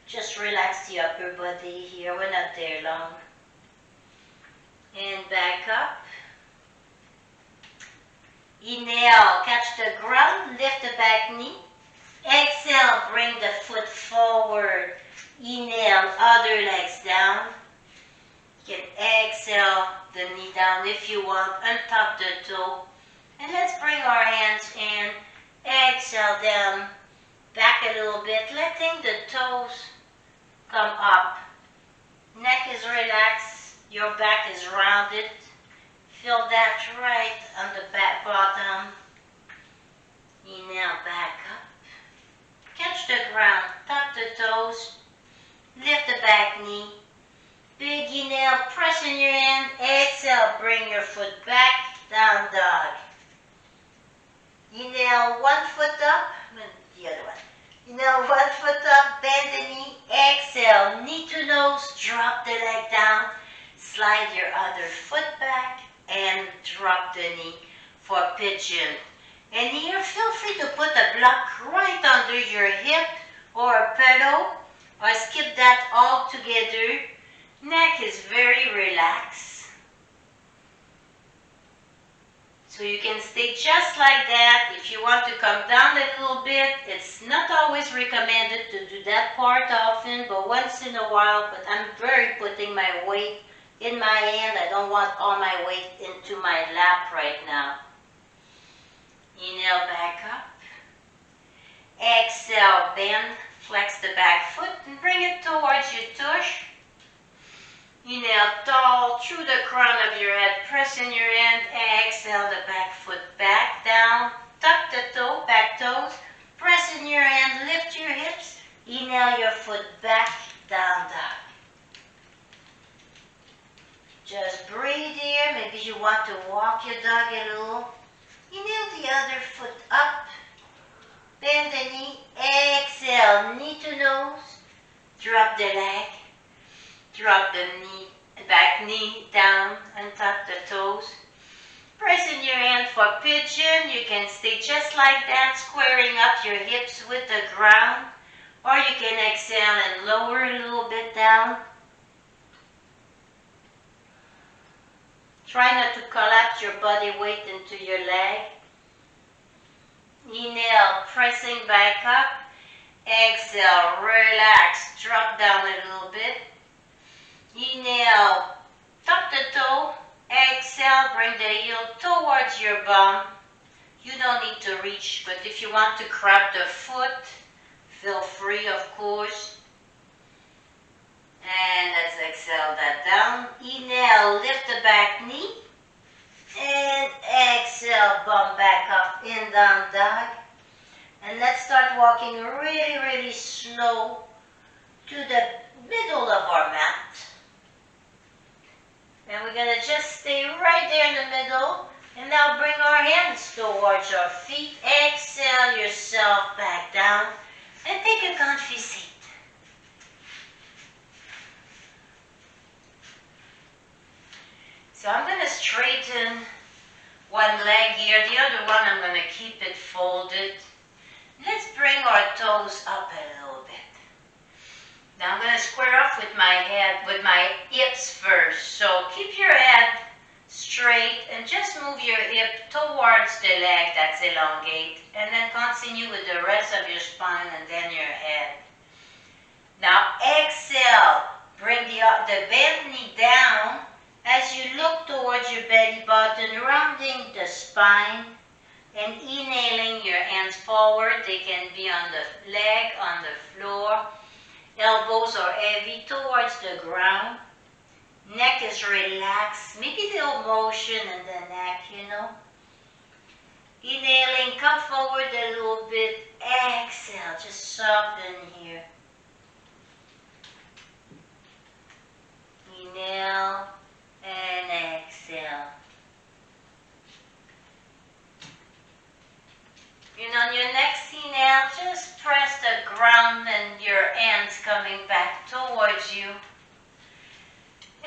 Speaker 1: Just relax the upper body here. We're not there long. And back up. Inhale, catch the ground, lift the back knee. Exhale, bring the foot forward. Inhale, other legs down. You can exhale the knee down if you want. Untap the toe. And let's bring our hands in. Exhale them back a little bit, letting the toes come up. Neck is relaxed, your back is rounded. Feel that right on the back bottom. Inhale, back up. Catch the ground, tap the toes, lift the back knee. Big inhale, press in your hand. Exhale, bring your foot back, down dog. Inhale, one foot up, the other one. Inhale, one foot up, bend the knee. Exhale, knee to nose, drop the leg down. Slide your other foot back and drop the knee for pigeon. And here, feel free to put a block right under your hip or a pillow, or skip that all together. Neck is very relaxed. So you can stay just like that. If you want to come down a little bit, it's not always recommended to do that part often, but once in a while. But I'm putting my weight in my hand. I don't want all my weight into my lap right now. Inhale, back up. Exhale, bend, flex the back foot and bring it towards your tush. Inhale, tall through the crown of your head, press in your hand. Exhale, the back foot back down. Tuck the toe, back toes. Press in your hand, lift your hips. Inhale, your foot back, down dog. Just breathe here. Maybe you want to walk your dog a little. Inhale the other foot up. Bend the knee. Exhale, knee to nose. Drop the leg. Drop the knee, back knee down and tap the toes. Pressing your hand for pigeon. You can stay just like that, squaring up your hips with the ground. Or you can exhale and lower a little bit down. Try not to collapse your body weight into your leg. Inhale, pressing back up. Exhale, relax, drop down a little bit. Inhale, tuck the toe. Exhale, bring the heel towards your bum. You don't need to reach, but if you want to grab the foot, feel free, of course. And let's exhale that down. Inhale, lift the back knee. And exhale, bump back up in down dog. And let's start walking really, really slow to the middle of our mat. And we're going to just stay right there in the middle. And now bring our hands towards our feet. Exhale yourself back down. And take a comfy seat. So I'm going to straighten one leg here. The other one I'm going to keep it folded. Let's bring our toes up a little bit. Now I'm going to square off with my head, with my hips first. So keep your head straight and just move your hip towards the leg that's elongate. And then continue with the rest of your spine and then your head. Now exhale. Bring the bent knee down as you look towards your belly button, rounding the spine. And inhaling your hands forward. They can be on the leg, on the floor. Elbows are heavy towards the ground. Neck is relaxed. Maybe a little motion in the neck, you know. Inhaling, come forward a little bit. Exhale, just soften here. Inhale and exhale. And on your next inhale, just press the ground and your hands coming back towards you.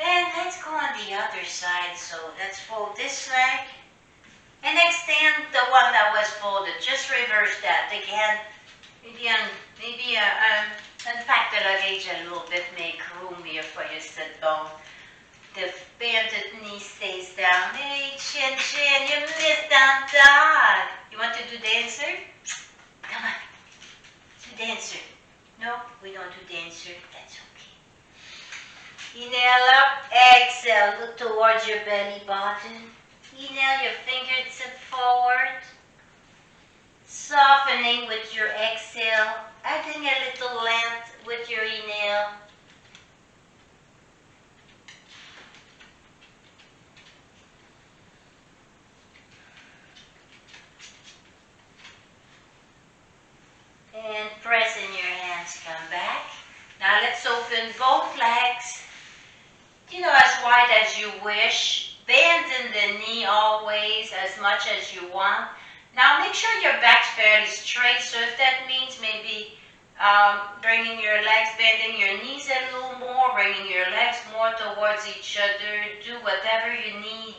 Speaker 1: And let's go on the other side. So let's fold this leg and extend the one that was folded. Just reverse that again. Maybe unpack the luggage a little bit, make room here for your sit bone. The bended knee stays down. Hey, chin, chin, you missed down dog. You want to do dancer? Come on. Do dancer. No, we don't do dancer. That's okay. Inhale up, exhale. Look towards your belly button. Inhale, your fingertips forward. Softening with your exhale. Adding a little length with your inhale. And pressing your hands, come back. Now let's open both legs. You know, as wide as you wish. Bending the knee always as much as you want. Now make sure your back's fairly straight. So if that means maybe bringing your legs, bending your knees a little more, bringing your legs more towards each other, do whatever you need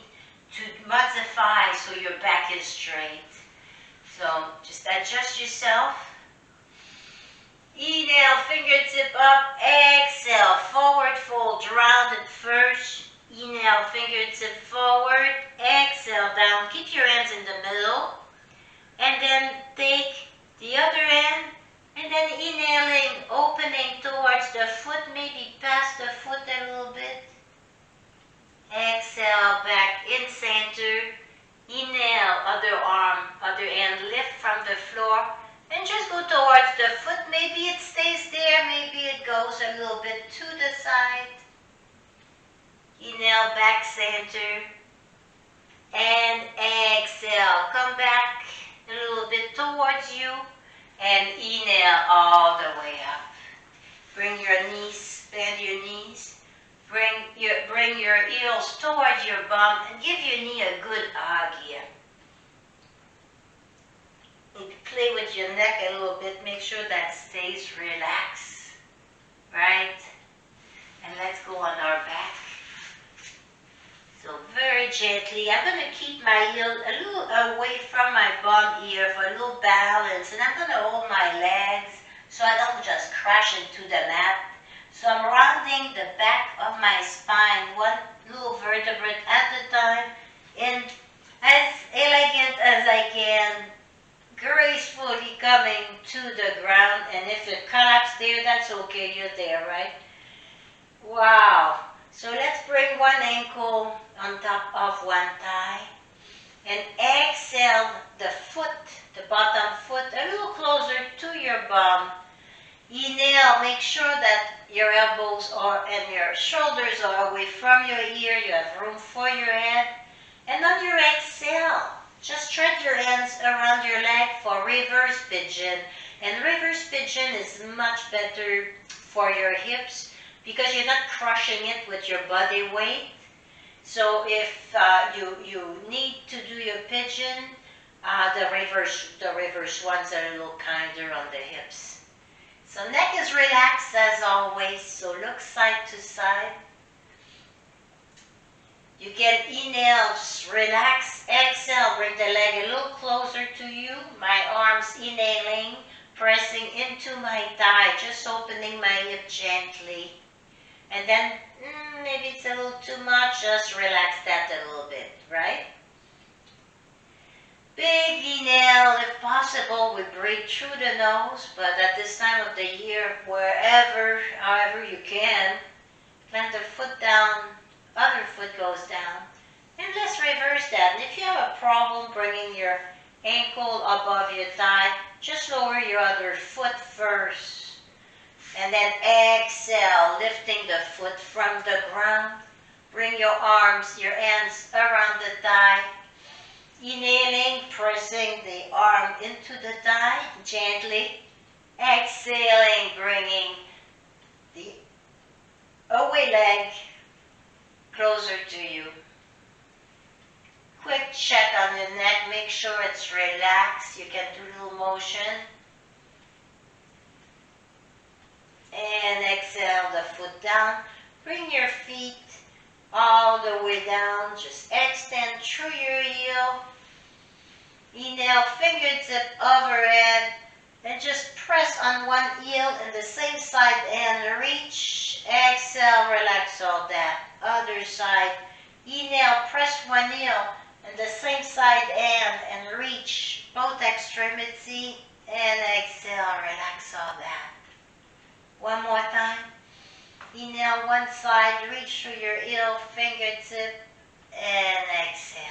Speaker 1: to modify so your back is straight. So just adjust yourself. Inhale, fingertip up, exhale, forward fold, rounded first. Inhale, fingertip forward, exhale down. Keep your hands in the middle. And then take the other hand, and then inhaling, opening towards the foot, maybe past the foot a little bit. Exhale, back in center. Inhale, other arm, other hand, lift from the floor. And just go towards the foot. Maybe it stays there, maybe it goes a little bit to the side. Inhale, back center. And exhale, come back a little bit towards you. And inhale all the way up. Bring your knees, bend your knees. Bring your heels towards your bum and give your knee a good hug here. Play with your neck a little bit. Make sure that stays relaxed. Right? And let's go on our back. So very very gently. I'm going to keep my heel a little away from my bum ear for a little balance. And I'm going to hold my legs so I don't just crash into the mat. So I'm rounding the back of my spine, one little vertebrae at a time, and as elegant as I can, gracefully coming to the ground. And if it collapses there, that's okay, you're there, right? Wow. So let's bring one ankle on top of one thigh, and exhale the foot, the bottom foot, a little closer to your bum. Inhale, make sure that your elbows and your shoulders are away from your ear. You have room for your head. And on your exhale, just stretch your hands around your leg for reverse pigeon. And reverse pigeon is much better for your hips because you're not crushing it with your body weight. So if you need to do your pigeon, the reverse ones are a little kinder on the hips. So neck is relaxed as always, so look side to side. You can inhale, relax, exhale, bring the leg a little closer to you. My arms inhaling, pressing into my thigh, just opening my hip gently. And then, maybe it's a little too much, just relax that a little bit, right? Big inhale, if possible, we breathe through the nose, but at this time of the year, however you can, plant the foot down, other foot goes down. And let's reverse that. And if you have a problem bringing your ankle above your thigh, just lower your other foot first. And then exhale, lifting the foot from the ground. Bring your arms, your hands around the thigh. Inhaling, pressing the arm into the thigh gently. Exhaling, bringing the away leg closer to you. Quick check on your neck, make sure it's relaxed. You can do a little motion. And exhale the foot down. Bring your feet all the way down. Just extend through your heel. Inhale, fingertip overhead. And just press on one heel and the same side and reach. Exhale, relax all that. Other side. Inhale, press one heel and the same side and reach both extremity. And exhale, relax all that. One more time. Inhale one side, reach through your heel, fingertip, and exhale.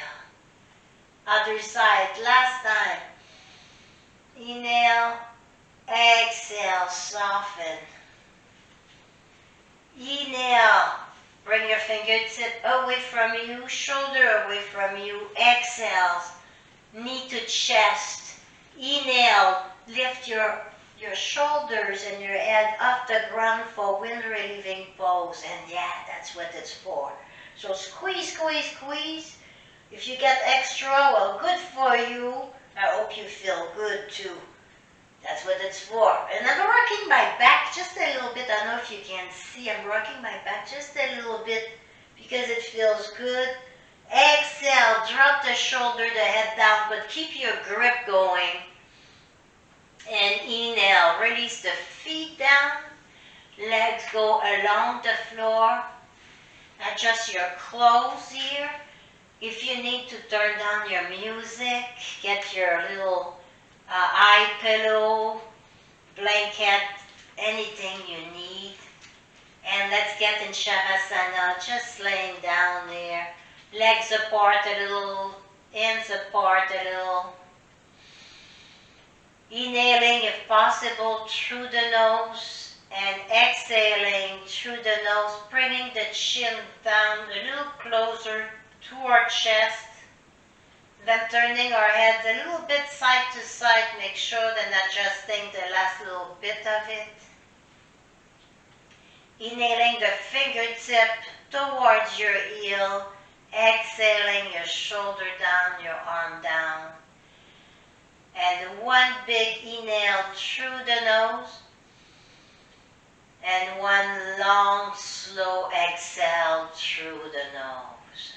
Speaker 1: Other side, last time. Inhale, exhale, soften. Inhale, bring your fingertip away from you, shoulder away from you. Exhale, knee to chest. Inhale, lift your shoulders and your head off the ground for wind relieving pose. And yeah, that's what it's for. So squeeze, squeeze, squeeze. If you get extra, well, good for you. I hope you feel good too. That's what it's for. And I'm rocking my back just a little bit. I don't know if you can see. I'm rocking my back just a little bit because it feels good. Exhale, drop the shoulder, the head down, but keep your grip going. And inhale, release the feet down. Legs go along the floor. Adjust your clothes here. If you need to turn down your music, get your little eye pillow, blanket, anything you need. And let's get in Shavasana, just laying down there. Legs apart a little, hands apart a little. Inhaling, if possible, through the nose. And exhaling through the nose, bringing the chin down a little closer to our chest. Then turning our heads a little bit side to side, make sure that adjusting the last little bit of it. Inhaling the fingertip towards your heel, exhaling your shoulder down, your arm down. And one big inhale through the nose. And one long, slow exhale through the nose.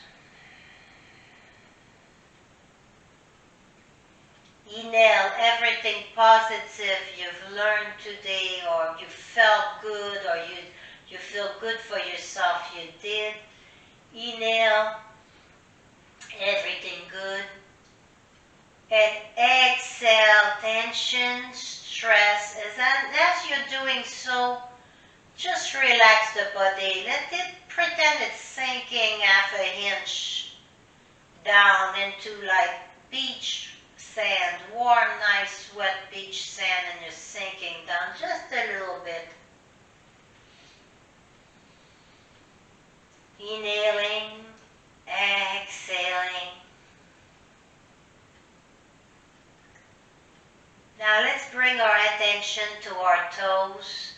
Speaker 1: Inhale everything positive you've learned today, or you felt good, or you feel good for yourself you did. Inhale everything good. And exhale tension, stress. As you're doing so, just relax the body. Let it pretend it's sinking half a inch down into like beach sand, warm, nice, wet beach sand, and you're sinking down just a little bit. Inhaling, exhaling. Now let's bring our attention to our toes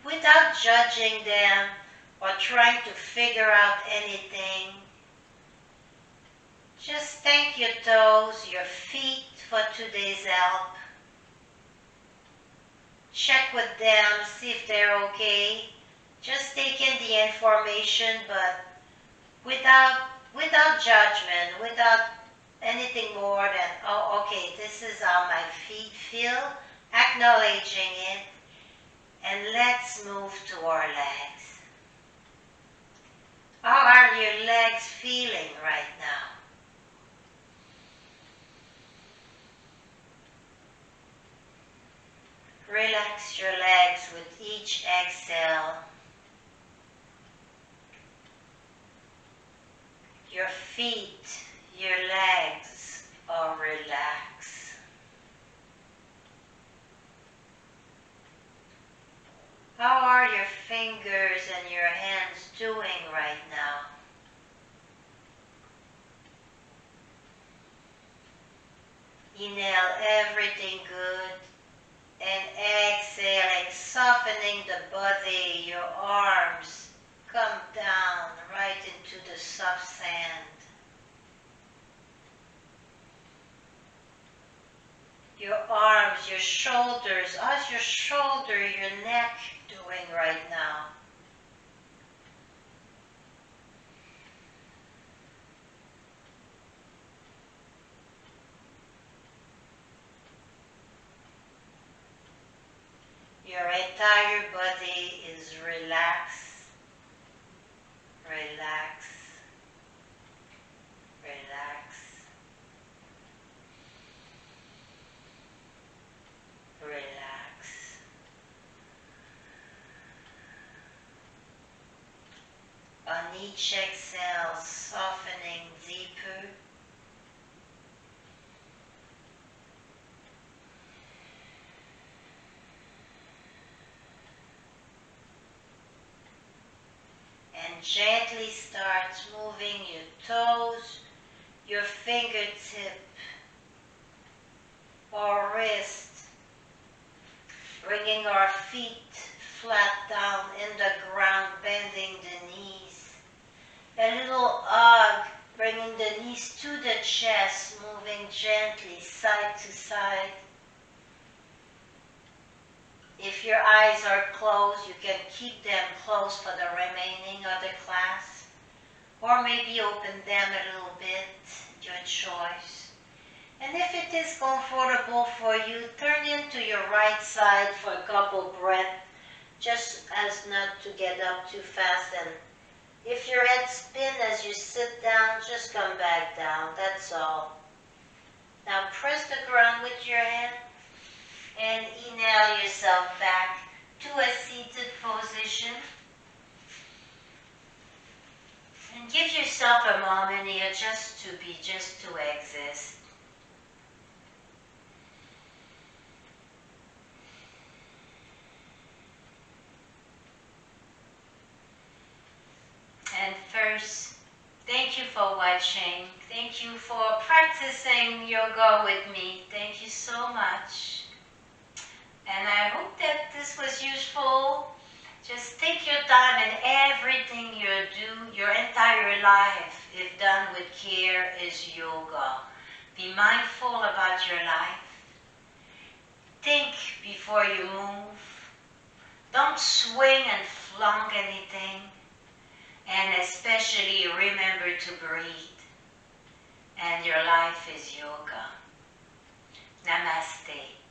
Speaker 1: without judging them or trying to figure out anything. Just thank your toes, your feet for today's help. Check with them, see if they're okay. Just take in the information, but without judgment, without anything more than, oh, okay, this is how my feet feel, acknowledging it, and let's move to our legs. How are your legs feeling right now? Relax your legs with each exhale. Your feet, your legs are relaxed. How are your fingers and your hands doing right now? Inhale everything good. And exhaling, softening the body, your arms come down right into the soft sand. Your arms, your shoulders, how's your shoulder, your neck doing right now? Your entire body is relaxed, relaxed, relaxed, relaxed. On each exhale, softening deeper. And gently start moving your toes, your fingertip or wrist, bringing our feet flat down in the ground, bending the knees. A little hug, bringing the knees to the chest, moving gently side to side. If your eyes are closed, you can keep them closed for the remaining of the class, or maybe open them a little bit, your choice. And if it is comfortable for you, turn into your right side for a couple breaths, just as not to get up too fast. And if your head spins as you sit down, just come back down, that's all. Now press the ground with your hand and inhale yourself back to a seated position. And give yourself a moment here just to be, just to exist. And first, thank you for watching. Thank you for practicing yoga with me. Thank you so much. And I hope that this was useful. Just take your time, and everything you do, your entire life, if done with care, is yoga. Be mindful about your life. Think before you move. Don't swing and flunk anything. And especially remember to breathe. and your life is yoga. Namaste.